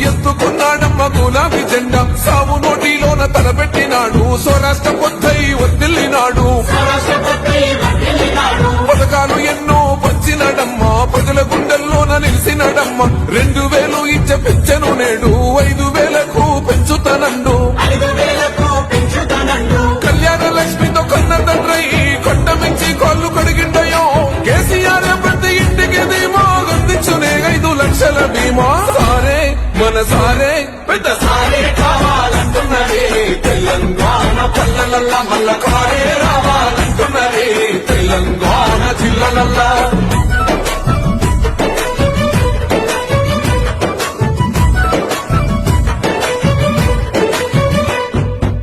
ఎత్తుకున్నాడమ్మ గులాబీ జెండా సావు నోటిలోన తలపెట్టినాడు స్వరాష్ట్ర పొద్దై వర్దిల్లినాడు పథకాలు ఎన్నో పంచినాడమ్మా ప్రజల గుండెల్లోన నిలిచినాడమ్మ 2000 ఇచ్చే పెంచెను నేడు 5000కు పెంచుతానండు కళ్యాణ లక్ష్మితో కన్న తండ్రి కొండ మించి కాళ్ళు కడిగిండయో కేసీఆర్ ప్రతి ఇంటికి ధీమా అందించునే 5 లక్షల బీమా సారే మన సారే పెద్ద సారే కావాలంటున్నదే తెలంగాణ పల్లెలల్లా మల్ల కారే రావాలంటున్నదే తెలంగాణ జిల్లలల్లా